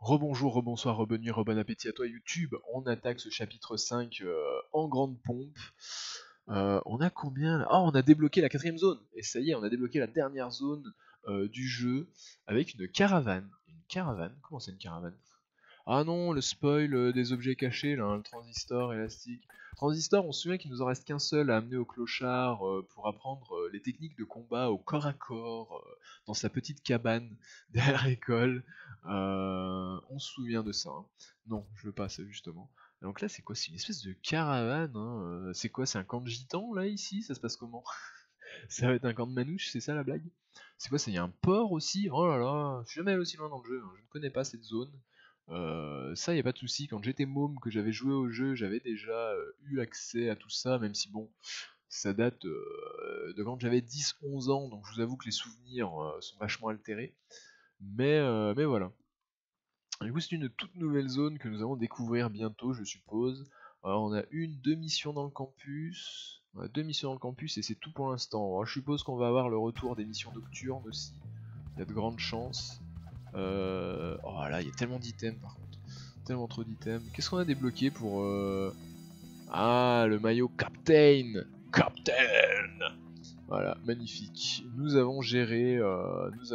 Rebonjour, rebonsoir, rebonne nuit, rebon appétit à toi YouTube. On attaque ce chapitre 5 en grande pompe. On a combien là? Oh, on a débloqué la 4ème zone. Et ça y est, on a débloqué la dernière zone du jeu avec une caravane. Une caravane? Comment c'est une caravane? Ah non, le spoil des objets cachés, là, hein, le transistor élastique. Transistor, on se souvient qu'il nous en reste qu'un seul à amener au clochard pour apprendre les techniques de combat au corps à corps dans sa petite cabane derrière l'école. On se souvient de ça, hein. Non, je veux pas ça justement. Donc là, c'est quoi? C'est une espèce de caravane, hein. C'est quoi? C'est un camp de gitans là ici? Ça se passe comment? Ça va être un camp de manouches, c'est ça la blague? C'est quoi ça? Il y a un port aussi? Oh là là, je suis jamais allé aussi loin dans le jeu, hein. Je ne connais pas cette zone. Ça, y a pas de souci. Quand j'étais môme, que j'avais joué au jeu, j'avais déjà eu accès à tout ça, même si bon, ça date de quand j'avais 10-11 ans, donc je vous avoue que les souvenirs sont vachement altérés. Mais voilà. Du coup, c'est une toute nouvelle zone que nous allons découvrir bientôt, je suppose. Alors, on a deux missions dans le campus. On a deux missions dans le campus et c'est tout pour l'instant. Alors, je suppose qu'on va avoir le retour des missions nocturnes aussi. Il y a de grandes chances. Oh là, il y a tellement d'items par contre. Tellement trop d'items. Qu'est-ce qu'on a débloqué pour... Ah, le maillot Captain. Captain. Voilà, magnifique. Nous avons géré, et nous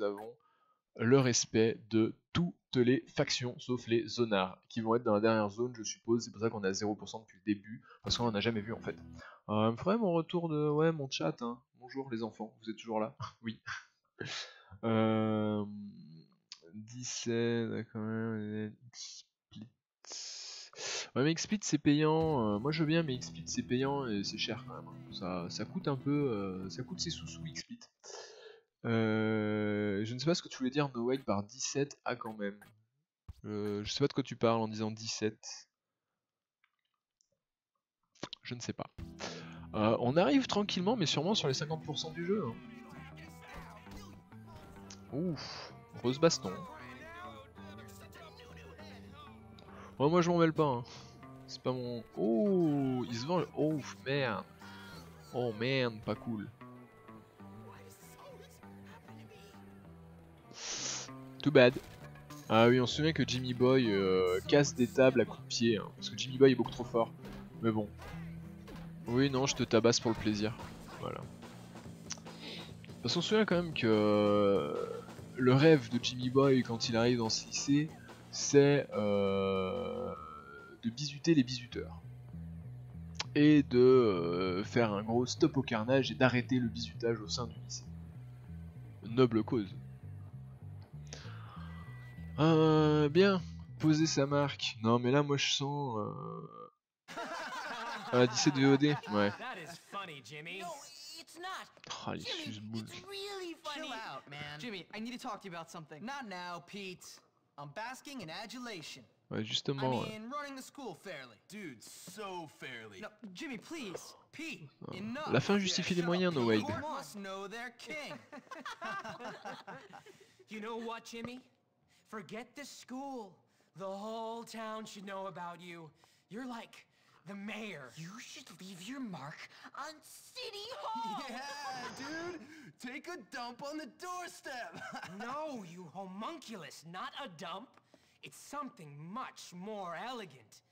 avons le respect de toutes les factions, sauf les zonards, qui vont être dans la dernière zone, je suppose. C'est pour ça qu'on est à 0% depuis le début, parce qu'on en a jamais vu en fait. Il me faudrait mon retour de... Ouais, mon chat, hein. Bonjour les enfants, vous êtes toujours là? Oui. 17, d'accord, XSplit. Ouais, mais XSplit c'est payant. Moi je veux bien, mais XSplit c'est payant et c'est cher quand même, hein. Ça coûte un peu, ça coûte ses sous-sous XSplit. Je ne sais pas ce que tu voulais dire, No Wait, par 17. Ah, quand même. Je sais pas de quoi tu parles en disant 17. Je ne sais pas. On arrive tranquillement, mais sûrement sur les 50% du jeu, hein. Ouf, grosse baston. Ouais, moi je m'en mêle pas, hein. C'est pas mon... Oh, il se vend le... Oh, merde. Oh, merde, pas cool. Too bad. Ah oui, on se souvient que Jimmy Boy casse des tables à coups de pied, hein, parce que Jimmy Boy est beaucoup trop fort. Mais bon. Oui, non, je te tabasse pour le plaisir. Voilà. Parce qu'on se souvient quand même que le rêve de Jimmy Boy quand il arrive dans ce lycée, c'est de bisuter les bisuteurs. Et de faire un gros stop au carnage et d'arrêter le bisutage au sein du lycée. Noble cause. Bien, poser sa marque. Non mais là moi je sens... 17 VOD, ouais. Oh, les suce-boules. Chill out, man. Jimmy, I need to talk to you about something. Not now, Pete. I'm basking in adulation. Ouais, justement. I mean, running the school fairly. Dude, so fairly. No, Jimmy, please. Pete, enough. La fin justifie les moyens, No Wade. Must know their king. You know what, Jimmy? Forget the school. The whole town should know about you. You're like the mayor. You should leave your mark on City Hall! Yeah, dude! Take a dump on the doorstep! No, you homunculus, not a dump. It's something much more elegant.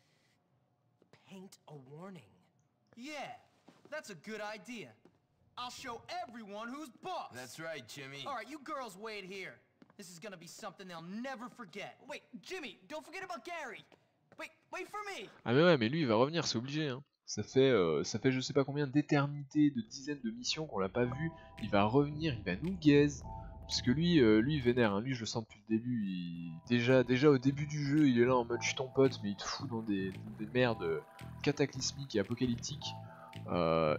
Paint a warning. Yeah, that's a good idea. I'll show everyone who's boss! That's right, Jimmy. Alright, you girls wait here. This is gonna be something they'll never forget. Wait, Jimmy, don't forget about Gary! Wait for me. Ah mais ouais, mais lui il va revenir, c'est obligé, hein. Ça fait je sais pas combien d'éternités, de dizaines de missions qu'on l'a pas vu. Il va revenir, il va nous gaze. Parce que lui il vénère, hein. Lui je le sens depuis le début. Déjà au début du jeu, il est là en mode je suis ton pote, mais il te fout dans des merdes cataclysmiques et apocalyptiques.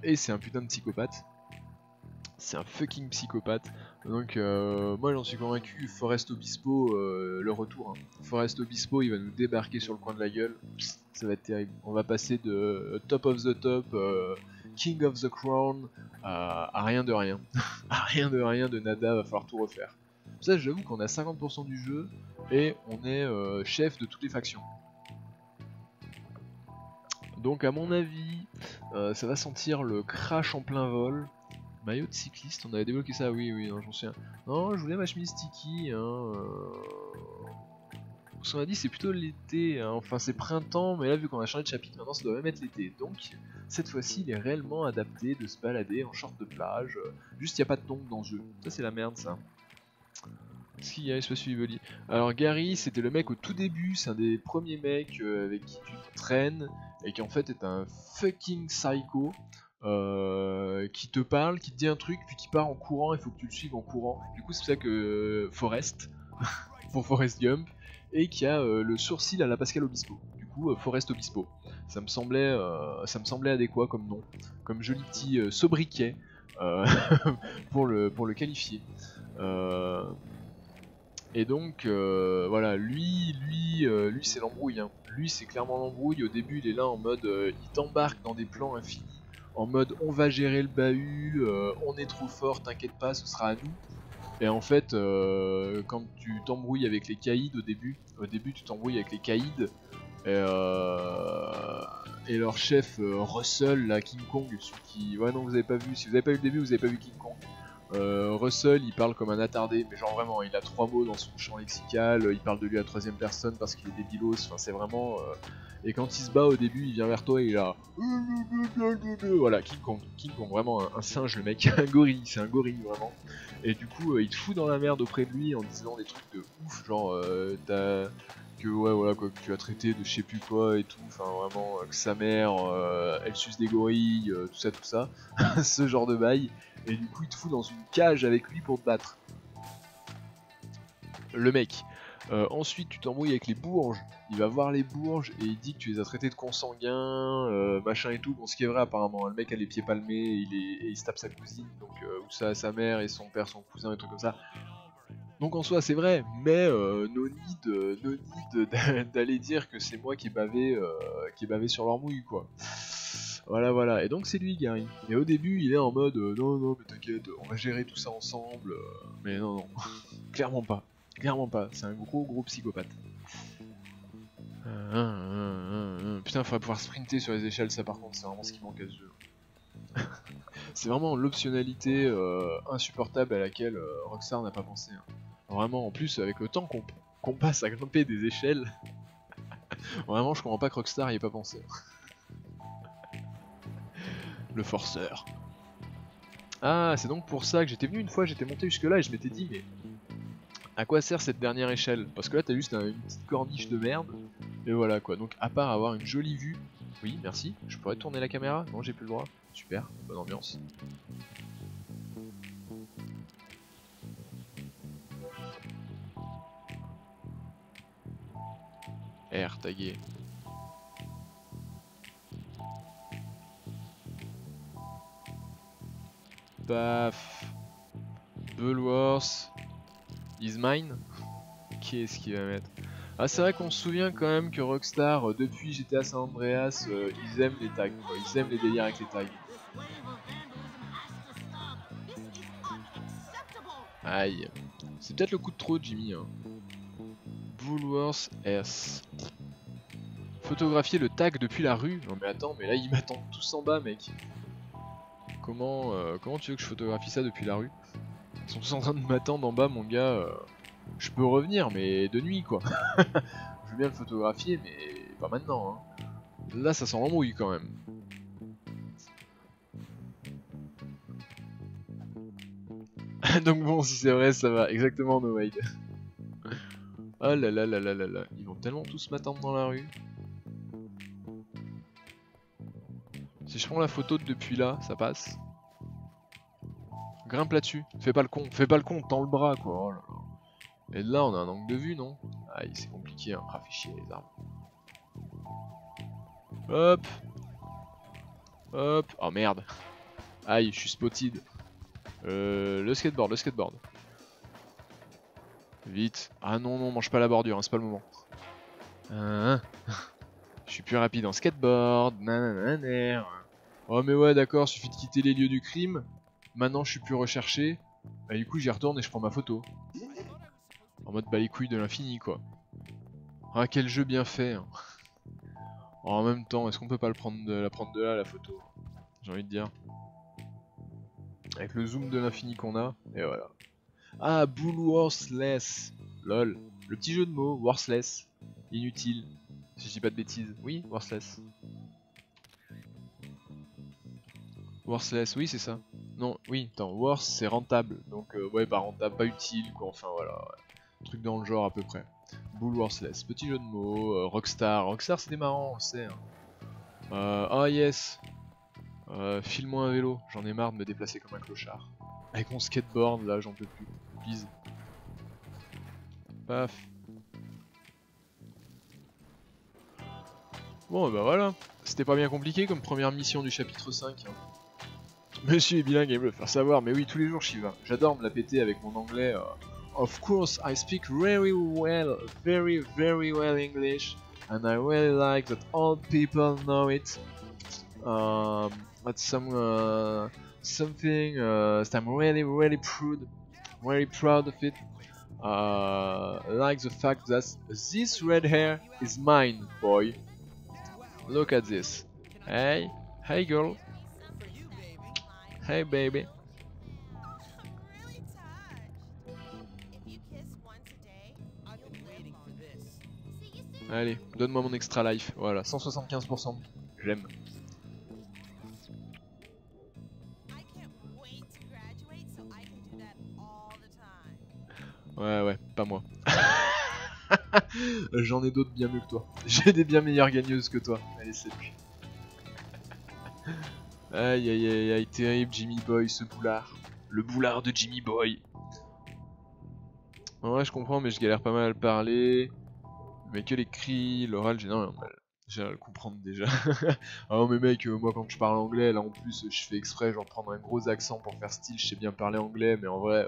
Et c'est un putain de psychopathe. C'est un fucking psychopathe. Donc moi j'en suis convaincu, Forest Obispo, le retour, hein. Forest Obispo il va nous débarquer sur le coin de la gueule. Ça va être terrible. On va passer de top of the top, king of the crown, à rien de rien. À rien de nada, va falloir tout refaire. Pour ça j'avoue qu'on a 50% du jeu et on est chef de toutes les factions. Donc à mon avis, ça va sentir le crash en plein vol. Maillot de cycliste, on avait débloqué ça, oui, non, j'en sais. Non, je voulais ma chemise sticky, hein. Parce qu'on a dit c'est plutôt l'été, hein. Enfin c'est printemps, mais là vu qu'on a changé de chapitre, maintenant ça doit même être l'été. Donc cette fois-ci il est réellement adapté de se balader en short de plage. Juste il n'y a pas de tongs dans ce jeu. Ça c'est la merde ça. Qu'est-ce qu'il y a Espace Vivoli. Alors Gary c'était le mec au tout début, c'est un des premiers mecs avec qui tu traînes et qui en fait est un fucking psycho. Qui te parle, qui te dit un truc, puis qui part en courant, il faut que tu le suives en courant. Du coup c'est pour ça que Forrest, pour Forrest Gump, et qui a le sourcil à la Pascal Obispo. Du coup Forrest Obispo. Ça me semblait adéquat comme nom, comme joli petit sobriquet pour le qualifier. Et donc voilà, lui c'est l'embrouille. Hein. Lui c'est clairement l'embrouille. Au début il est là en mode il t'embarque dans des plans infinis. En mode on va gérer le bahut, on est trop fort, t'inquiète pas, ce sera à nous. Et en fait, quand tu t'embrouilles avec les caïds au début tu t'embrouilles avec les caïds et leur chef Russell, là, King Kong, celui qui... Ouais non vous avez pas vu, si vous avez pas vu le début vous avez pas vu King Kong. Russell il parle comme un attardé, mais genre vraiment il a 3 mots dans son champ lexical, il parle de lui à la 3ème personne parce qu'il est débilos, enfin c'est vraiment... Et quand il se bat au début il vient vers toi et il a... Voilà, King Kong, vraiment un singe le mec, un gorille, c'est un gorille vraiment. Et du coup il te fout dans la merde auprès de lui en disant des trucs de ouf, genre t'as... Que ouais voilà quoi, que tu as traité de je sais plus quoi et tout, enfin vraiment que sa mère elle suce des gorilles, tout ça, ce genre de bail. Et du coup il te fout dans une cage avec lui pour te battre. Le mec. Ensuite tu t'embrouilles avec les bourges, il va voir les bourges et il dit que tu les as traités de consanguins, machin et tout, bon ce qui est vrai apparemment, le mec a les pieds palmés et il se tape sa cousine, donc ou sa mère et son père, son cousin, et trucs comme ça. Donc en soi c'est vrai, mais no need d'aller dire que c'est moi qui ai bavé sur leur mouille quoi. Voilà, et donc c'est lui Gary. Et au début il est en mode non mais t'inquiète, on va gérer tout ça ensemble, mais non, clairement pas, c'est un gros psychopathe. Putain faudrait pouvoir sprinter sur les échelles, ça par contre c'est vraiment ce qui manque à ce jeu. C'est vraiment l'optionnalité insupportable à laquelle Rockstar n'a pas pensé. Hein. Vraiment, en plus, avec le temps qu'on passe à grimper des échelles, vraiment, je comprends pas que Rockstar y ait pas pensé. Le forceur. Ah, c'est donc pour ça que j'étais venu une fois, j'étais monté jusque là et je m'étais dit, mais à quoi sert cette dernière échelle? Parce que là, t'as juste une petite corniche de merde, et voilà quoi. Donc, à part avoir une jolie vue, oui, merci, je pourrais tourner la caméra? Non, j'ai plus le droit. Super, bonne ambiance. R tagué. Paf. Bullworth is mine. Qu'est-ce qu'il va mettre? Ah c'est vrai qu'on se souvient quand même que Rockstar depuis GTA San Andreas ils aiment les tags quoi. Ils aiment les délires avec les tags. Aïe. C'est peut-être le coup de trop Jimmy hein. Bullworth S. Photographier le tag depuis la rue. Non mais attends, mais là ils m'attendent tous en bas mec. Comment tu veux que je photographie ça depuis la rue? Ils sont tous en train de m'attendre en bas mon gars. Je peux revenir mais de nuit quoi. Je veux bien le photographier mais pas maintenant hein. Là ça sent l'embrouille quand même. Donc bon si c'est vrai ça va, exactement no wade. Oh là là là là là là, ils vont tellement tous m'attendre dans la rue. Si je prends la photo de depuis là, ça passe. Grimpe là-dessus, fais pas le con, tends le bras quoi, oh là là. Et là on a un angle de vue non? Aïe c'est compliqué hein, ah fait chier les arbres. Hop. Hop, oh merde. Aïe je suis spotted. Le skateboard. Vite. Ah non, mange pas la bordure, hein, c'est pas le moment. Je suis plus rapide en skateboard. Nanana. Oh mais ouais d'accord, suffit de quitter les lieux du crime. Maintenant je suis plus recherché. Bah du coup j'y retourne et je prends ma photo. En mode bah les couilles de l'infini quoi. Ah quel jeu bien fait. Hein. En même temps, est-ce qu'on peut pas la prendre de là la photo? J'ai envie de dire. Avec le zoom de l'infini qu'on a, et voilà. Ah, Bullworthless. Lol. Le petit jeu de mots, worthless, inutile, si je dis pas de bêtises. Oui, worthless. Worthless, oui c'est ça. Non, oui, attends, worth c'est rentable, donc ouais, pas rentable, pas utile, quoi, enfin voilà, ouais. Truc dans le genre à peu près. Bull worthless, petit jeu de mots, Rockstar, Rockstar c'était marrant, on le sait. Hein. Oh yes, file-moi un vélo, j'en ai marre de me déplacer comme un clochard. Avec mon skateboard là, j'en peux plus, please. Paf. Bon, bah voilà, c'était pas bien compliqué comme première mission du chapitre 5. Hein. Monsieur est bilingue et veut le faire savoir, mais oui, tous les jours Shiva. J'adore me la péter avec mon anglais. Of course, I speak very well English, and I really like that all people know it. That's something that I'm really proud of it. Like the fact that this red hair is mine, boy. Look at this. Hey girl. Hey baby. Allez, donne-moi mon extra life. Voilà, 175%. J'aime. Ouais, pas moi. J'en ai d'autres bien mieux que toi. J'ai des bien meilleures gagneuses que toi. Allez, salut. Aïe, terrible Jimmy Boy, ce boulard. Le boulard de Jimmy Boy. En vrai, je comprends, mais je galère pas mal à le parler. Mais que les cris, l'oral, j'ai énormément de mal. J'ai à le comprendre déjà. Ah non, mais mec, moi quand je parle anglais, là en plus, je fais exprès, genre prendre un gros accent pour faire style, je sais bien parler anglais, mais en vrai,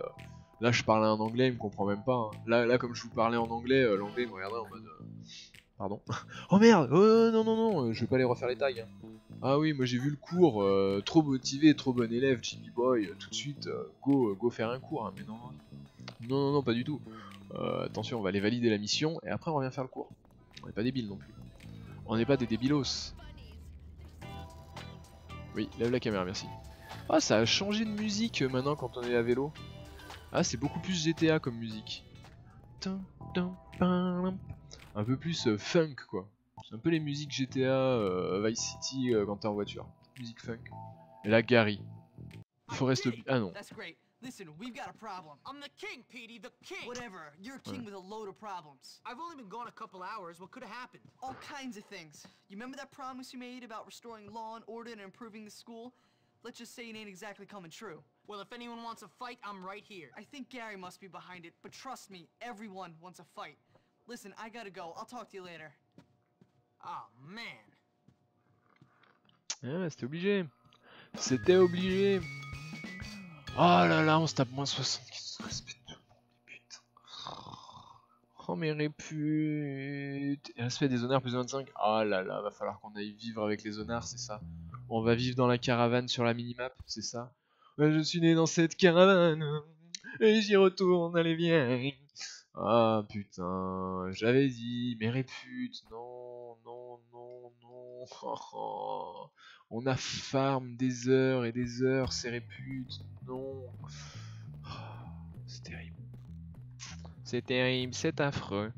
là je parlais en anglais, il me comprend même pas. Hein. Là, comme je vous parlais en anglais, l'anglais il me regardait en mode. Pardon. Oh merde, non, je vais pas aller refaire les tags. Hein. Ah oui, moi j'ai vu le cours, trop motivé, trop bon élève, Jimmy Boy, tout de suite, go faire un cours, hein, mais non, pas du tout. Attention, on va aller valider la mission, et après on revient faire le cours. On n'est pas débiles non plus. On n'est pas des débilos. Oui, lève la caméra, merci. Ah, ça a changé de musique maintenant quand on est à vélo. Ah, c'est beaucoup plus GTA comme musique. Un peu plus funk, quoi. C'est un peu les musiques GTA, Vice City quand t'es en voiture. Musique funk. Et là, Gary. Forest... Ah non. That's great. Listen, we've got a problem. I'm the king, Petey, the king. Whatever. You're a king with a load of problems. I've only been gone a couple hours. What could have happened? All kinds of things. You remember that promise you made about restoring law and order and improving the school? Let's just say it ain't exactly coming true. Well, if anyone wants a fight, I'm right here. I think Gary must be behind it, but trust me, everyone wants a fight. Listen, I gotta go. I'll talk to you later. Oh, man. Ah, c'était obligé. C'était obligé. Oh là là, on se tape moins 75 respect de tout le monde, putain. Oh mes réputes. Respect des honneurs plus de 25. Oh là là, va falloir qu'on aille vivre avec les honneurs, c'est ça. On va vivre dans la caravane sur la minimap, c'est ça. Ouais, je suis né dans cette caravane et j'y retourne, allez viens. Ah putain, j'avais dit, mes réputes, non. On a farm des heures et des heures, ces réputes, non. C'est terrible. C'est terrible, c'est affreux.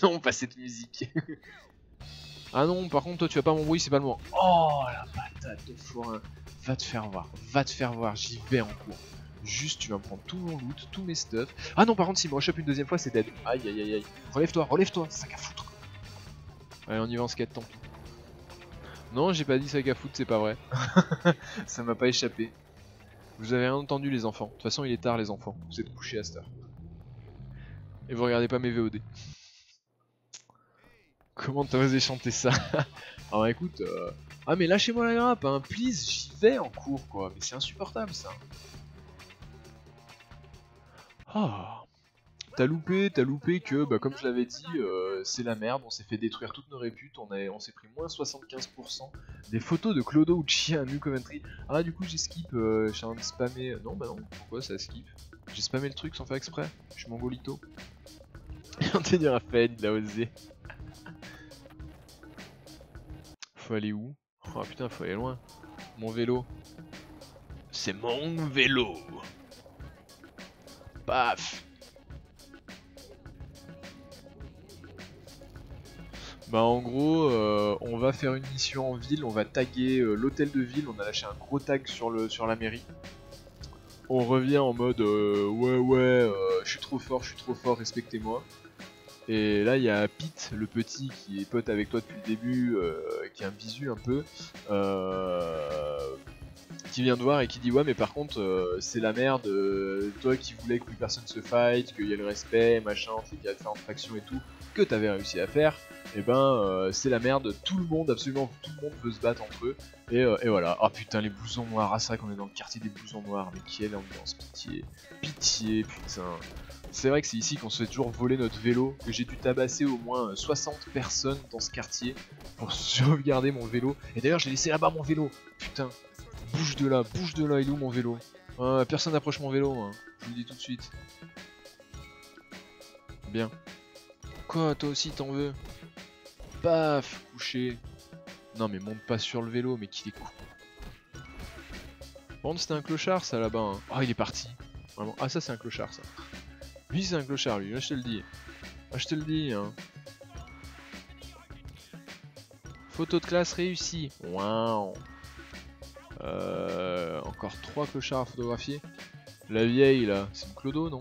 Non, pas cette musique. Ah non, par contre, toi tu vas pas m'embrouiller, c'est pas le moment. Oh la patate de forain. Va te faire voir, j'y vais en cours. Juste, tu vas me prendre tout mon loot, tous mes stuff. Ah non, par contre, s'il me rechoppe une deuxième fois, c'est dead. Aïe. Relève-toi, c'est sac à foutre. Allez, on y va en skate, tant pis. Non, j'ai pas dit sac à foutre, c'est pas vrai. Ça m'a pas échappé. Vous avez rien entendu, les enfants. De toute façon, il est tard, les enfants. Vous êtes couchés à cette heure. Et vous regardez pas mes VOD. Comment t'as osé chanter ça? Alors écoute, ah mais lâchez-moi la grappe, hein, please, j'y vais en cours, quoi. Mais c'est insupportable, ça. Ah, t'as loupé que, bah, comme je l'avais dit, c'est la merde, on s'est fait détruire toutes nos réputes, on s'est pris moins 75%. Des photos de Clodo Uchiha à New Coventry. Ah, du coup, j'ai skip, je suis en train de spammer. Non, bah non, pourquoi ça skip? J'ai spammé le truc sans faire exprès, je suis mongolito. Anthony Raphaël, il a osé. Faut aller où? Oh putain, faut aller loin. Mon vélo. C'est mon vélo. Paf. Bah en gros, on va faire une mission en ville, on va taguer l'hôtel de ville, on a lâché un gros tag sur la mairie. On revient en mode ouais, je suis trop fort, respectez-moi. Et là il y a Pete, le petit qui est pote avec toi depuis le début, qui est un bisu un peu, qui vient te voir et qui dit ouais mais par contre c'est la merde, toi qui voulais que plus personne se fight, qu'il y ait le respect, machin, c'est qu'il y a différentes factions et tout, que t'avais réussi à faire, et ben c'est la merde, tout le monde, absolument tout le monde veut se battre entre eux, et voilà. Oh putain les blousons noirs, ah c'est vrai qu'on est dans le quartier des blousons noirs, mais quelle ambiance, pitié, pitié putain. C'est vrai que c'est ici qu'on se fait toujours voler notre vélo, que j'ai dû tabasser au moins 60 personnes dans ce quartier pour sauvegarder mon vélo, et d'ailleurs j'ai laissé là-bas mon vélo, putain. Bouge de là, il est où mon vélo? Personne n'approche mon vélo, hein. Je vous le dis tout de suite. Bien. Quoi, toi aussi t'en veux? Paf, couché. Non mais monte pas sur le vélo, mais qu'il est con. Bon, c'était un clochard ça là-bas. Hein. Oh, il est parti. Vraiment. Ah, ça c'est un clochard ça. Lui c'est un clochard lui, là je te le dis. Ah, je te le dis, hein. Photo de classe réussie. Waouh. Encore 3 clochards à photographier. La vieille là, c'est une clodo non?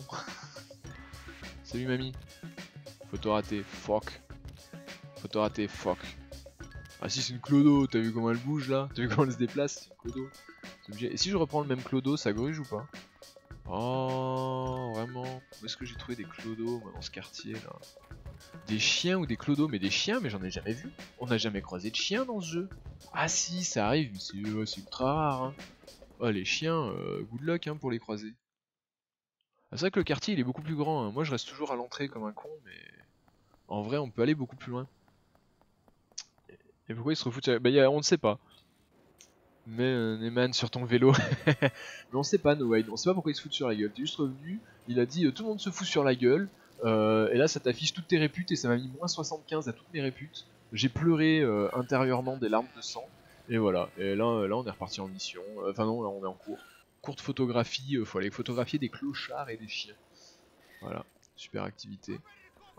Salut mamie. Photo ratée, fuck. Photo ratée, fuck. Ah si c'est une clodo, t'as vu comment elle bouge là? T'as vu comment elle se déplace? C'est une clodo. Et si je reprends le même clodo, ça gruge ou pas? Oh, vraiment? Où est-ce que j'ai trouvé des clodos moi, dans ce quartier là? Des chiens ou des clodos? Mais des chiens, mais j'en ai jamais vu. On n'a jamais croisé de chiens dans ce jeu. Ah si, ça arrive, mais c'est ultra rare. Hein. Oh, les chiens, good luck hein, pour les croiser. Ah, c'est vrai que le quartier il est beaucoup plus grand. Hein. Moi je reste toujours à l'entrée comme un con, mais en vrai on peut aller beaucoup plus loin. Et pourquoi il se refout Bah on ne sait pas. Mais Neyman sur ton vélo. Mais on sait pas, No Wade. On sait pas pourquoi il se fout sur la gueule. T'es juste revenu, il a dit tout le monde se fout sur la gueule. Et là ça t'affiche toutes tes réputes et ça m'a mis moins 75 à toutes mes réputes. J'ai pleuré intérieurement des larmes de sang. Et voilà. Et là on est reparti en mission. Enfin non, là on est en cours. Cours de photographie, faut aller photographier des clochards et des chiens. Voilà. Super activité.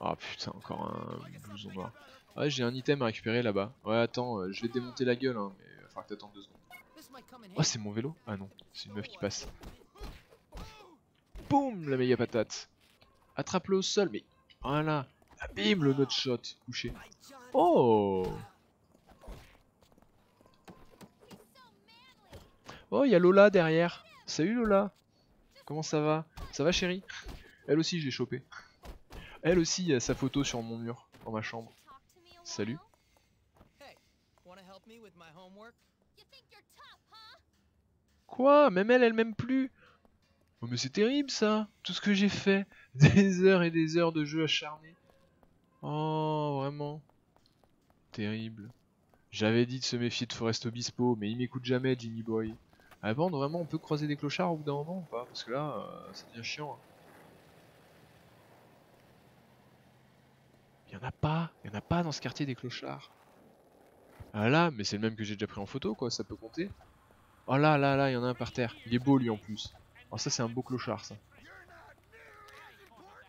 Ah putain, encore un blouson noir. Ouais, j'ai un item à récupérer là-bas. Ouais, attends, je vais te démonter la gueule, hein, mais il va falloir que t'attendes 2 secondes. Oh, c'est mon vélo? Ah non, c'est une meuf qui passe. Boum, la méga patate. Attrape-le au sol, mais voilà. Ah, bim, le nut shot, couché. Oh! Oh, il y a Lola derrière. Salut Lola. Comment ça va? Ça va chérie? Elle aussi, je l'ai chopée. Elle aussi, il y a sa photo sur mon mur, dans ma chambre. Salut. Quoi? Même elle m'aime plus. Oh mais c'est terrible ça, tout ce que j'ai fait. Des heures et des heures de jeu acharné. Oh, vraiment. Terrible. J'avais dit de se méfier de Forest Obispo, mais il m'écoute jamais, Jimmy Boy. Ah bon, vraiment, on peut croiser des clochards au bout d'un moment ou pas? Parce que là, ça devient chiant. Hein. Y'en a pas dans ce quartier des clochards. Ah là, mais c'est le même que j'ai déjà pris en photo quoi, ça peut compter. Oh là, il y en a un par terre. Il est beau lui en plus. Oh ça c'est un beau clochard ça.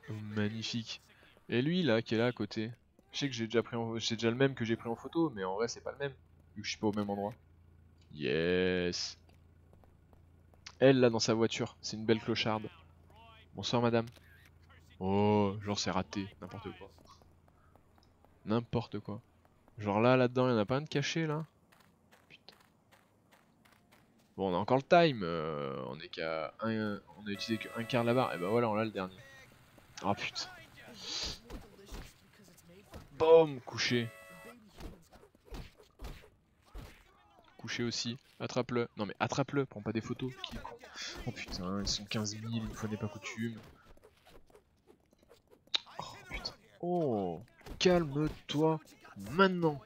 Oh, magnifique. Et lui là, qui est là à côté. Je sais que j'ai déjà pris c'est déjà le même que j'ai pris en photo, mais en vrai c'est pas le même. Vu que je suis pas au même endroit. Yes. Elle là dans sa voiture, c'est une belle clocharde. Bonsoir madame. Oh, genre c'est raté, n'importe quoi. N'importe quoi. Genre là-dedans, y'en a pas un de caché là? Putain. Bon, on a encore le time, on est qu'à on a utilisé qu'un quart de la barre, et bah voilà, on l'a le dernier. Oh putain. Boum, couché. Couché aussi. Attrape-le. Non mais attrape-le, prends pas des photos. Qui est con. Oh putain, ils sont 15 000, une fois n'est pas coutume. Oh putain. Oh, calme-toi maintenant.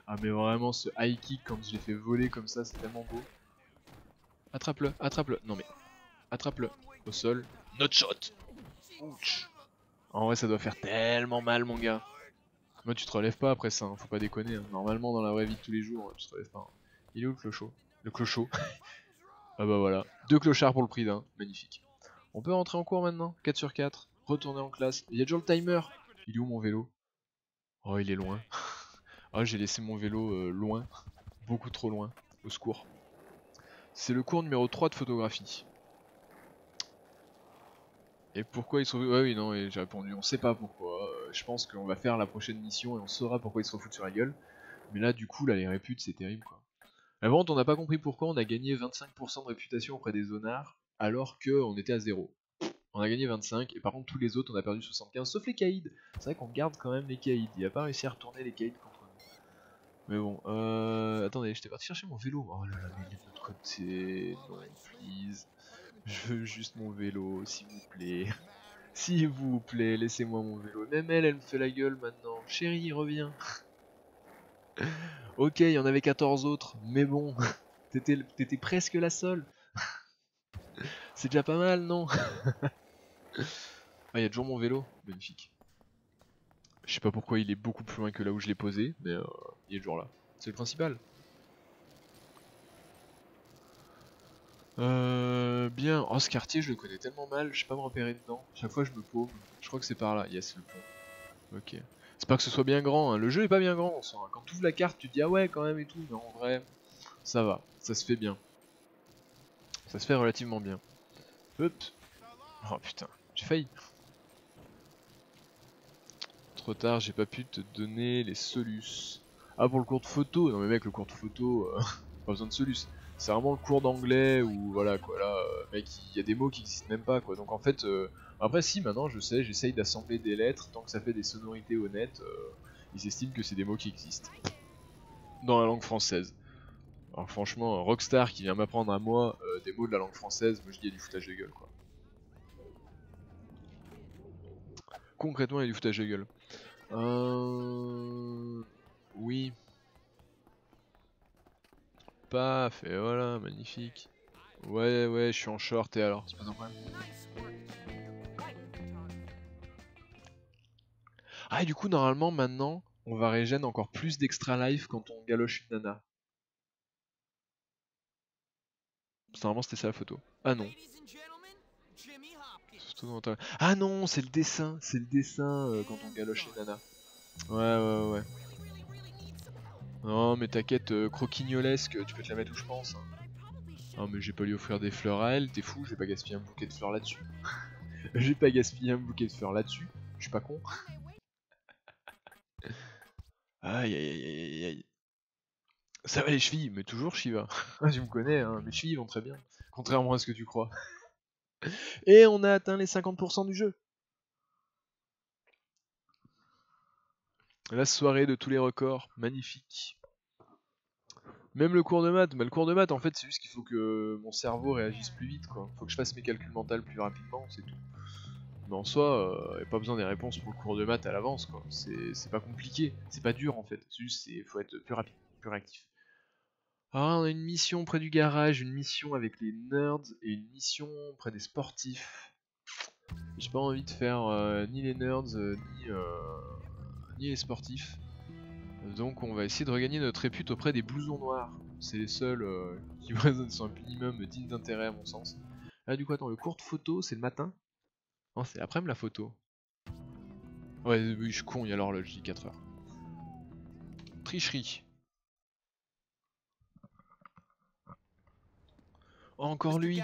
Ah mais vraiment ce high kick quand je l'ai fait voler comme ça, c'est tellement beau. Attrape-le, attrape-le. Non mais attrape-le au sol. Not shot. Ouch. En vrai ça doit faire tellement mal mon gars. Moi tu te relèves pas après ça, hein. Faut pas déconner. Hein. Normalement dans la vraie vie de tous les jours, tu te relèves pas. Hein. Il est où le clochot? Le clochot. Ah bah voilà. 2 clochards pour le prix d'un. Magnifique. On peut rentrer en cours maintenant? 4 sur 4. Retourner en classe. Il y a toujours le timer. Il est où mon vélo? Oh, il est loin. Ah, j'ai laissé mon vélo loin. Beaucoup trop loin. Au secours. C'est le cours numéro 3 de photographie. Et pourquoi ils se refoutent... Ouais, oui, non, et j'ai répondu, on sait pas pourquoi. Je pense qu'on va faire la prochaine mission et on saura pourquoi ils se refoutent sur la gueule. Mais là, du coup, là, les réputes, c'est terrible, quoi. Mais bon, on n'a pas compris pourquoi on a gagné 25% de réputation auprès des zonards, alors qu'on était à 0. On a gagné 25, et par contre, tous les autres, on a perdu 75, sauf les caïds. C'est vrai qu'on garde quand même les caïds. Il a pas réussi à retourner les caïds contre nous. Mais bon, attendez, j'étais parti chercher mon vélo. Oh là là, mais il est de l'autre côté. Non, please. Je veux juste mon vélo, s'il vous plaît. S'il vous plaît, laissez-moi mon vélo. Même elle me fait la gueule maintenant. Chérie, reviens. Ok, il y en avait 14 autres, mais bon, t'étais presque la seule. C'est déjà pas mal, non? Ah, il y a toujours mon vélo, magnifique. Je sais pas pourquoi il est beaucoup plus loin que là où je l'ai posé, mais il est toujours là. C'est le principal. Bien. Oh, ce quartier, je le connais tellement mal, je sais pas me repérer dedans. Chaque fois, je me paume. Je crois que c'est par là. Yes, le pont. Ok. C'est pas que ce soit bien grand, hein. Le jeu est pas bien grand en soi. Quand tu ouvres la carte, tu te dis ah ouais, quand même et tout, mais en vrai, ça va. Ça se fait bien. Ça se fait relativement bien. Hop. Oh putain, j'ai failli. Trop tard, j'ai pas pu te donner les solus. Ah, pour le cours de photo? Non mais mec, le cours de photo, pas besoin de solus. C'est vraiment le cours d'anglais où voilà quoi, là, mec, il y a des mots qui existent même pas quoi. Donc en fait, après si, maintenant je sais, j'essaye d'assembler des lettres, tant que ça fait des sonorités honnêtes, ils estiment que c'est des mots qui existent. Dans la langue française. Alors franchement, Rockstar qui vient m'apprendre à moi des mots de la langue française, moi je dis il y a du foutage de gueule quoi. Concrètement, il y a du foutage de gueule. Oui. Paf, et voilà, magnifique. Ouais, ouais, je suis en short et alors, c'est pas un problème. Ah, et du coup, normalement, maintenant, on va régène encore plus d'extra life quand on galoche une nana. Normalement, c'était ça la photo. Ah non. Ah non, c'est le dessin quand on galoche les nanas. Ouais, ouais, ouais. Non, mais t'inquiète, croquignolesque, tu peux te la mettre où je pense. Non, mais j'ai pas lui offrir des fleurs à elle, t'es fou, j'ai pas gaspillé un bouquet de fleurs là-dessus. J'ai pas gaspillé un bouquet de fleurs là-dessus, je suis pas con. Aïe aïe aïe aïe aïe. Ça va les chevilles, mais toujours Shiva. Tu me connais, hein, mes chevilles vont très bien. Contrairement à ce que tu crois. Et on a atteint les 50% du jeu. La soirée de tous les records, magnifique. Même le cours de maths, bah, le cours de maths en fait c'est juste qu'il faut que mon cerveau réagisse plus vite quoi. Faut que je fasse mes calculs mentaux plus rapidement, c'est tout. Mais en soi, y a pas besoin des réponses pour le cours de maths à l'avance quoi. C'est pas compliqué, c'est pas dur en fait. C'est juste faut être plus rapide, plus réactif. Ah, on a une mission près du garage, une mission avec les nerds et une mission près des sportifs. J'ai pas envie de faire ni les nerds ni les sportifs. Donc on va essayer de regagner notre répute auprès des blousons noirs. C'est les seuls qui sont un minimum digne d'intérêt à mon sens. Ah du coup attends, le cours de photo c'est le matin? Non c'est après-midi la photo. Ouais oui je suis con, il y a l'horloge, je dis 4 heures. Tricherie. Oh, encore lui.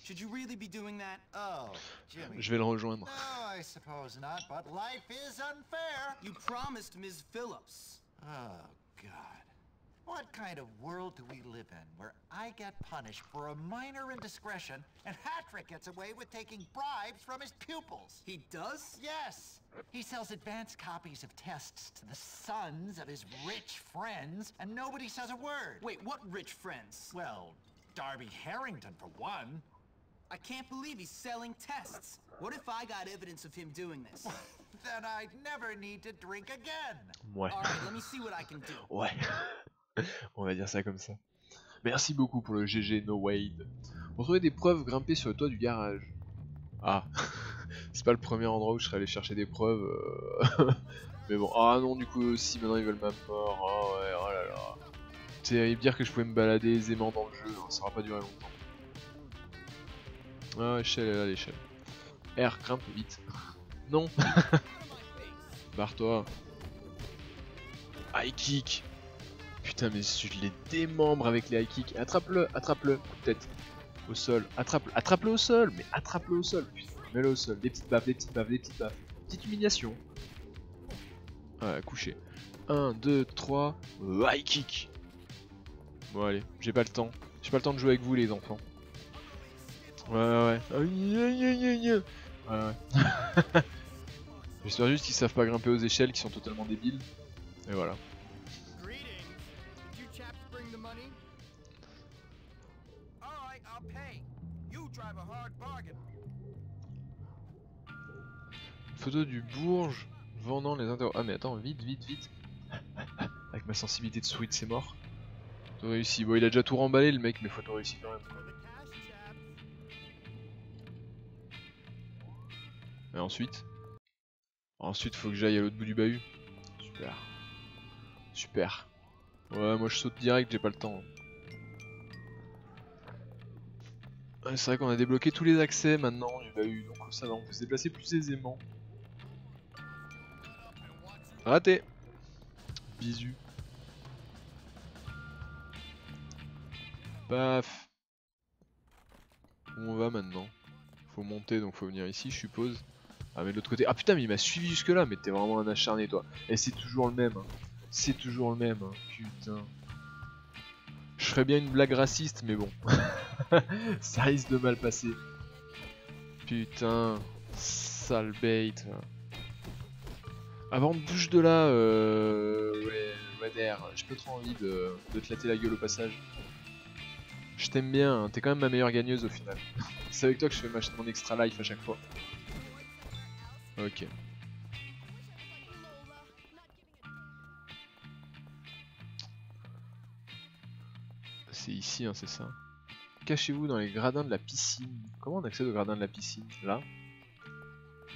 Should you really be doing that? Oh, Jimmy. Je vais le rejoindre. No, I suppose not, but life is unfair. You promised Ms. Phillips. Oh, God. What kind of world do we live in where I get punished for a minor indiscretion and Hattrick gets away with taking bribes from his pupils? He does? Yes. He sells advanced copies of tests to the sons of his rich friends, and nobody says a word. Wait, what rich friends? Well, Darby Harrington, for one. I can't believe he's selling tests. What if I got evidence of him doing this? Then I'd never need to drink again. Ouais. Alright, let me see what I can do. Ouais. On va dire ça comme ça. Merci beaucoup pour le GG No Wade. On trouvait des preuves grimpées sur le toit du garage. Ah. C'est pas le premier endroit où je serais allé chercher des preuves. Mais bon. Ah non, du coup, si maintenant ils veulent ma mort. Oh ouais, oh là là. C'est terrible, dire que je pouvais me balader aisément dans le jeu, hein, ça aura pas duré longtemps. Ah, l'échelle est là, l'échelle. R, grimpe vite. Non. Barre-toi. High kick. Putain, mais je les démembre avec les high kicks. Attrape-le, attrape-le. Peut-être au sol. Attrape-le au sol. Mais attrape-le au sol. Putain, mets-le au sol. Des petites baffes, des petites baffes, des petites baffes. Petite humiliation. Ouais, couché. 1, 2, 3. High kick. Bon, allez, j'ai pas le temps. J'ai pas le temps de jouer avec vous, les enfants. Ouais. Ouais. J'espère juste qu'ils savent pas grimper aux échelles, qu'ils sont totalement débiles. Et voilà. Photo du Bourge vendant les interro... Ah mais attends, vite. Avec ma sensibilité de sweet, c'est mort. Photo réussi. Bon, il a déjà tout remballé le mec, mais photo réussi quand même. Et ensuite faut que j'aille à l'autre bout du bahut. Super. Ouais, moi je saute direct, j'ai pas le temps. Ouais, c'est vrai qu'on a débloqué tous les accès maintenant du bahut, donc ça va, on peut se déplacer plus aisément. Raté. Bisous. Paf. Où on va maintenant? Faut monter, donc faut venir ici, je suppose. Ah mais de l'autre côté... Ah putain, mais il m'a suivi jusque là, mais t'es vraiment un acharné toi. Et c'est toujours le même, hein. C'est toujours le même, hein. Putain. Je ferais bien une blague raciste, mais bon. Ça risque de mal passer. Putain. Sale bait. Avant, bouge de là, Redder. J'ai pas trop envie de te latter la gueule au passage. Je t'aime bien, hein. T'es quand même ma meilleure gagneuse au final. C'est avec toi que je fais mon extra life à chaque fois. Ok. C'est ici, hein, c'est ça. Cachez-vous dans les gradins de la piscine. Comment on accède aux gradins de la piscine? Là.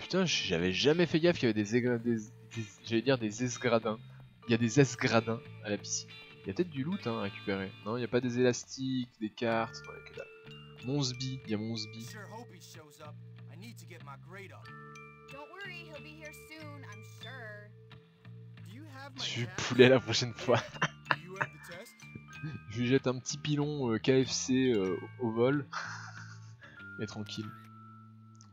Putain, j'avais jamais fait gaffe qu'il y avait j'allais dire des esgradins. Il y a des esgradins à la piscine. Il y a peut-être du loot hein, à récupérer. Non, il n'y a pas des élastiques, des cartes. Non, il y a que dalle. Monsby, il y a Monsby. Je suis poulet la prochaine fois. Je lui jette un petit pilon KFC au vol. Et tranquille.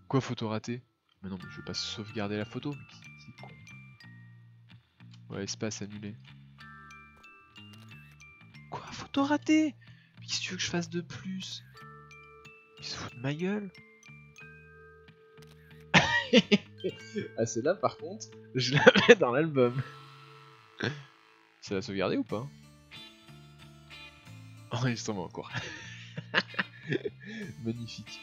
Quoi, photo ratée? Mais non, mais je vais pas sauvegarder la photo. Mais c'est con. Ouais, espace annulé. Quoi, photo ratée? Mais qu'est-ce que tu veux que je fasse de plus? Il se fout de ma gueule. Ah, celle-là, par contre, je la mets dans l'album. Ça l'a sauvegardé ou pas? Enregistrement en cours. Magnifique.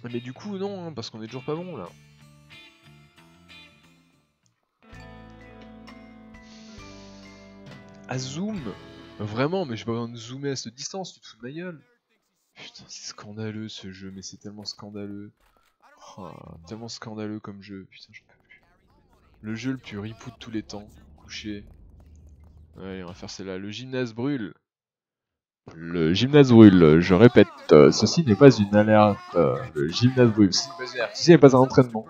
Mais du coup, non, hein, parce qu'on est toujours pas bon là. À zoom? Vraiment, mais j'ai pas besoin de zoomer à cette distance, tu te fous de ma gueule. Putain, c'est scandaleux ce jeu, mais c'est tellement scandaleux. Oh, tellement scandaleux comme jeu, putain, j'en peux plus. Le jeu le plus ripou de tous les temps, couché. Allez, on va faire celle-là. Le gymnase brûle. Le gymnase brûle, je répète, ceci n'est pas une alerte. Le gymnase brûle, ceci n'est pas un entraînement.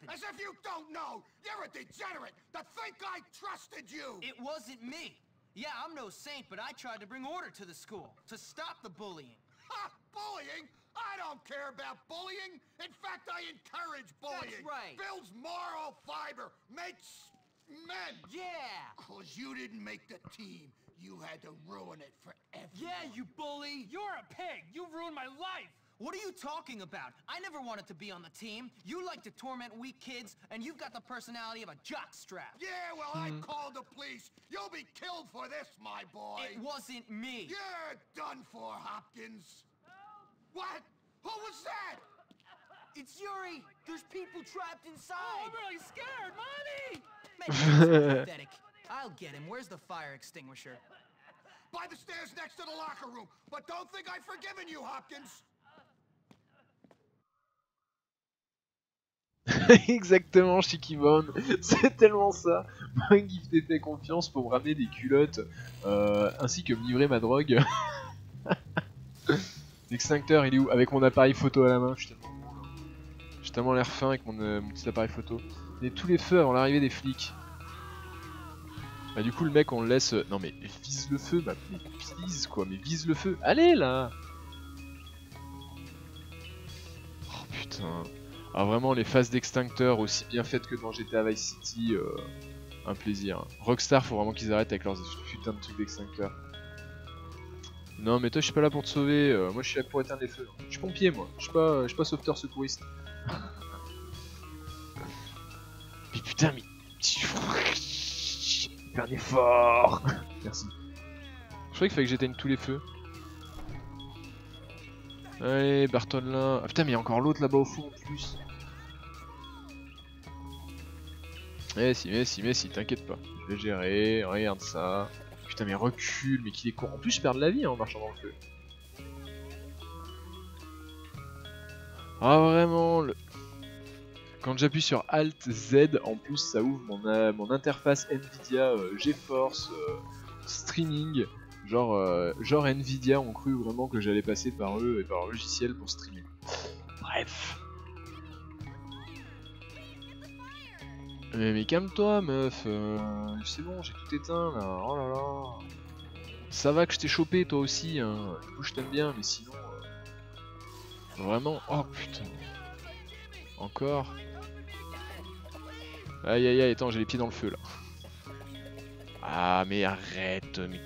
As if you don't know! You're a degenerate to think I trusted you! It wasn't me. Yeah, I'm no saint, but I tried to bring order to the school, to stop the bullying. Ha! Bullying? I don't care about bullying! In fact, I encourage bullying! That's right. Builds moral fiber, makes men! Yeah! 'Cause you didn't make the team, you had to ruin it for everyone. Yeah, you bully! You're a pig! You ruined my life! What are you talking about? I never wanted to be on the team. You like to torment weak kids, and you've got the personality of a jockstrap. Yeah, well, I called the police. You'll be killed for this, my boy. It wasn't me. You're done for, Hopkins. What? Who was that? It's Yuri. There's people trapped Oh, inside. I'm really scared, Mommy! Make it pathetic. I'll get him. Where's the fire extinguisher? By the stairs next to the locker room. But don't think I've forgiven you, Hopkins. Exactement, Shikimon, c'est tellement ça. Moi, Gift fait confiance pour me ramener des culottes, ainsi que me livrer ma drogue. L'extincteur, il est où? Avec mon appareil photo à la main, je suis J'ai tellement l'air fin avec mon petit appareil photo. Et tous les feux avant l'arrivée des flics. Bah du coup le mec on le laisse... Non mais vise le feu, bah mais vise quoi, mais vise le feu. Allez là. Oh putain. Ah vraiment les phases d'extincteur aussi bien faites que dans GTA Vice City, un plaisir. Rockstar faut vraiment qu'ils arrêtent avec leurs putains de trucs d'extincteur. Non mais toi je suis pas là pour te sauver, moi je suis là pour éteindre les feux. Je suis pompier moi, je suis pas sauveteur secouriste. Mais putain mais... Fais un effort. Merci. Je croyais qu'il fallait que j'éteigne tous les feux. Allez, Bartolin. Ah putain, mais il y a encore l'autre là-bas au fond en plus. Mais si, t'inquiète pas. Je vais gérer, regarde ça. Putain, mais recule, mais qu'il est con. En plus, je perds de la vie hein, en marchant dans le feu. Ah, vraiment, le... Quand j'appuie sur Alt Z, en plus ça ouvre mon interface Nvidia GeForce Streaming. Genre Nvidia ont cru vraiment que j'allais passer par eux et par leur logiciel pour streamer. Bref. Mais calme-toi meuf, c'est bon, j'ai tout éteint là, oh là là. Ça va que je t'ai chopé toi aussi, hein. Du coup je t'aime bien, mais sinon... Vraiment, oh putain. Encore. Aïe aïe aïe, attends, j'ai les pieds dans le feu là. Ah mais arrête, mais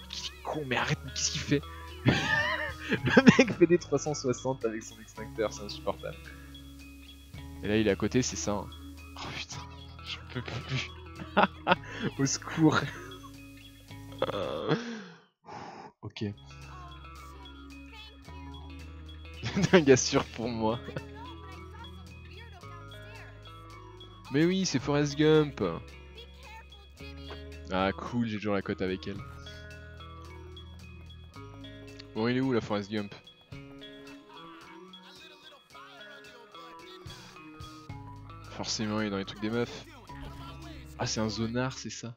qui con, mais arrête, mais qu'est-ce qu'il fait? Le mec fait des 360 avec son extincteur, c'est insupportable. Et là il est à côté, c'est ça. Hein. Oh putain, je peux plus. Au secours. Ok. Un gars sûr pour moi. Mais oui, c'est Forrest Gump. Ah cool, j'ai toujours la cote avec elle. Bon, il est où la Forrest Gump? Forcément, il est dans les trucs des meufs. Ah, c'est un zonard, c'est ça.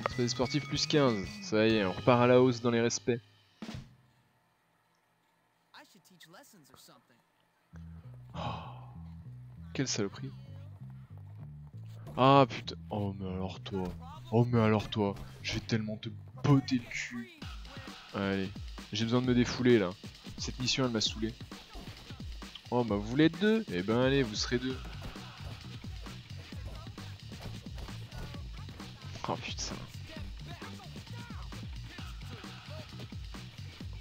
C'est des sportifs plus 15. Ça y est, on repart à la hausse dans les respects. Oh, quelle saloperie. Ah putain. Oh mais alors toi. Oh mais alors toi. Je vais tellement te botter le cul. Allez. J'ai besoin de me défouler là. Cette mission elle m'a saoulé. Oh bah vous voulez être deux? Eh ben allez, vous serez deux. Oh putain.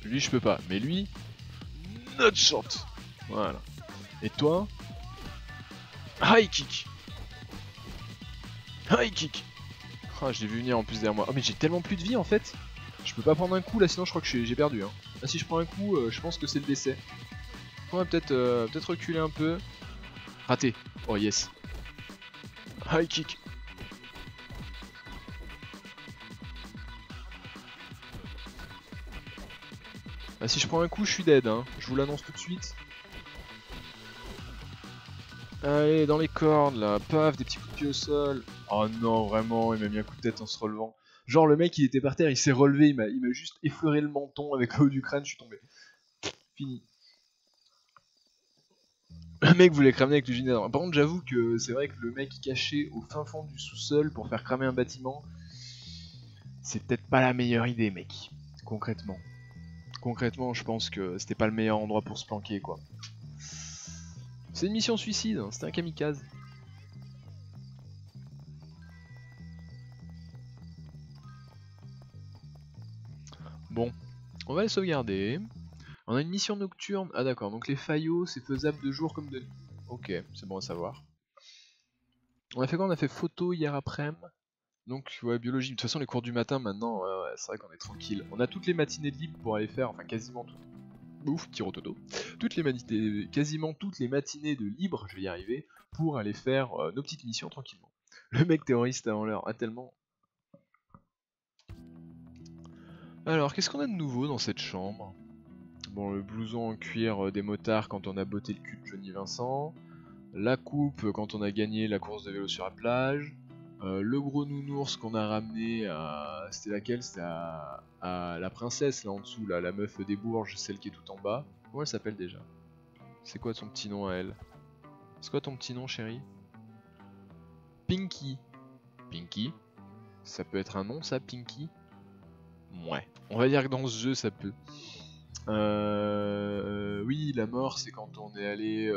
Lui je peux pas, mais lui, not shot. Voilà. Et toi, high kick. High kick. Ah, je l'ai vu venir en plus derrière moi. Oh mais j'ai tellement plus de vie en fait. Je peux pas prendre un coup là, sinon je crois que j'ai perdu. Hein. Ah si je prends un coup, je pense que c'est le décès. On va peut-être reculer un peu. Raté. Oh yes. High kick. Ah, si je prends un coup, je suis dead, hein. Je vous l'annonce tout de suite. Allez, dans les cordes, là. Paf, des petits coups de pied au sol. Oh non, vraiment, il m'a mis un coup de tête en se relevant. Genre, le mec, il était par terre, il s'est relevé, il m'a juste effleuré le menton avec le haut du crâne, je suis tombé. Fini. Le mec voulait cramer avec le générateur. Par contre, j'avoue que c'est vrai que le mec caché au fin fond du sous-sol pour faire cramer un bâtiment, c'est peut-être pas la meilleure idée, mec. Concrètement. Concrètement, je pense que c'était pas le meilleur endroit pour se planquer, quoi. C'est une mission suicide, hein, c'était un kamikaze. Bon, on va les sauvegarder. On a une mission nocturne. Ah d'accord, donc les faillots, c'est faisable de jour comme de nuit. Ok, c'est bon à savoir. On a fait quoi? On a fait photo hier après-midi. Donc ouais, biologie. De toute façon, les cours du matin maintenant, ouais, c'est vrai qu'on est tranquille. On a toutes les matinées de libre pour aller faire, enfin quasiment toutes. Ouf, petit rototo. Quasiment toutes les matinées de libre, je vais y arriver, pour aller faire nos petites missions tranquillement. Le mec terroriste avant l'heure, a tellement... Alors, qu'est-ce qu'on a de nouveau dans cette chambre? Bon, le blouson en cuir des motards quand on a botté le cul de Johnny Vincent. La coupe quand on a gagné la course de vélo sur la plage. Le gros nounours qu'on a ramené à... C'était laquelle? C'était à la princesse là en dessous, là, la meuf des Bourges, celle qui est tout en bas. Comment elle s'appelle déjà? C'est quoi son petit nom à elle? C'est quoi ton petit nom, chérie? Pinky. Pinky? Ça peut être un nom, ça, Pinky? Ouais. On va dire que dans ce jeu, ça peut. Oui, la mort, c'est quand on est allé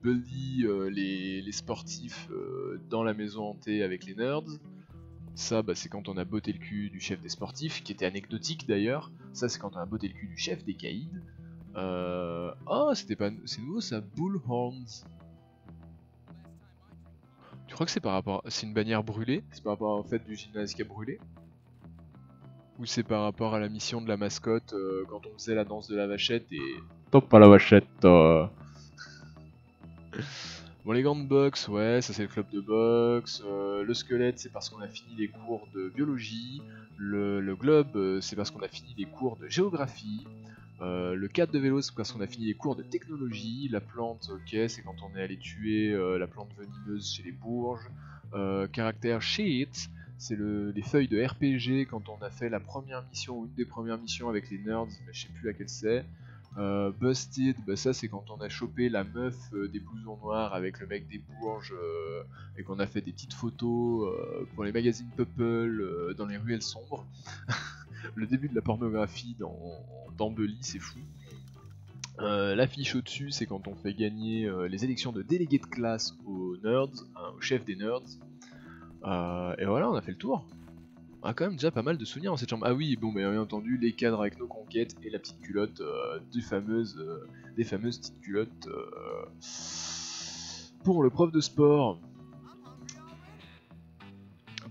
bully les sportifs dans la maison hantée avec les nerds. Ça, bah, c'est quand on a botté le cul du chef des sportifs, qui était anecdotique d'ailleurs. Ça, c'est quand on a botté le cul du chef des caïds. Oh, c'était pas... C'est nouveau ça, Bullhorns. Tu crois que c'est par rapport... C'est une bannière brûlée? C'est par rapport au fait du gymnase qui a brûlé? Ou c'est par rapport à la mission de la mascotte quand on faisait la danse de la vachette et... Top à la vachette. Bon, les gants de boxe, ouais, ça c'est le club de boxe. Le squelette, c'est parce qu'on a fini les cours de biologie. Le globe, c'est parce qu'on a fini les cours de géographie. Le cadre de vélo, c'est parce qu'on a fini les cours de technologie. La plante, ok, c'est quand on est allé tuer la plante venimeuse chez les Bourges. Caractère shit, c'est les feuilles de RPG quand on a fait la première mission ou une des premières missions avec les nerds, mais je sais plus laquelle c'est. Busted, bah ça c'est quand on a chopé la meuf des blousons noirs avec le mec des Bourges et qu'on a fait des petites photos pour les magazines Purple dans les ruelles sombres. Le début de la pornographie dans Bully, c'est fou. L'affiche au-dessus, c'est quand on fait gagner les élections de délégués de classe aux nerds, hein, au chef des nerds. Et voilà, on a fait le tour. On a quand même déjà pas mal de souvenirs dans cette chambre. Ah oui, bon, mais bien entendu, les cadres avec nos conquêtes et la petite culotte, des fameuses petites culottes pour le prof de sport.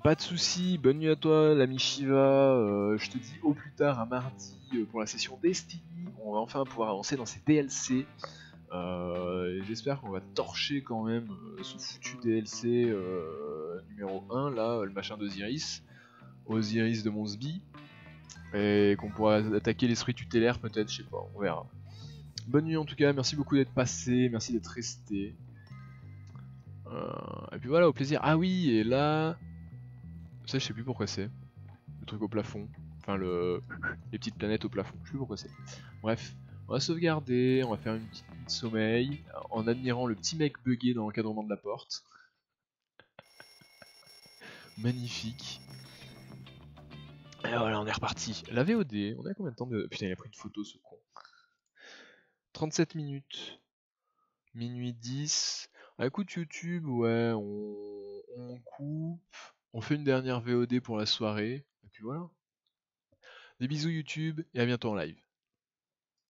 Pas de soucis, bonne nuit à toi l'ami Shiva, je te dis au plus tard à mardi pour la session Destiny, on va enfin pouvoir avancer dans ces DLC. J'espère qu'on va torcher quand même ce foutu DLC numéro 1 là, le machin d'Osiris, Osiris de Monsby, et qu'on pourra attaquer l'esprit tutélaire peut-être, je sais pas, on verra. Bonne nuit en tout cas, merci beaucoup d'être passé, merci d'être resté. Et puis voilà, au plaisir. Ah oui, et là... Ça, je sais plus pourquoi c'est. Le truc au plafond. Enfin, les petites planètes au plafond. Je sais plus pourquoi c'est. Bref, on va sauvegarder, on va faire une petite nuit de sommeil en admirant le petit mec bugué dans l'encadrement de la porte. Magnifique. Et voilà, on est reparti. La VOD, on a combien de temps de... Putain, il a pris une photo ce con. 37 minutes. Minuit 10. Ah, écoute YouTube, ouais, on coupe. On fait une dernière VOD pour la soirée. Et puis voilà. Des bisous YouTube et à bientôt en live.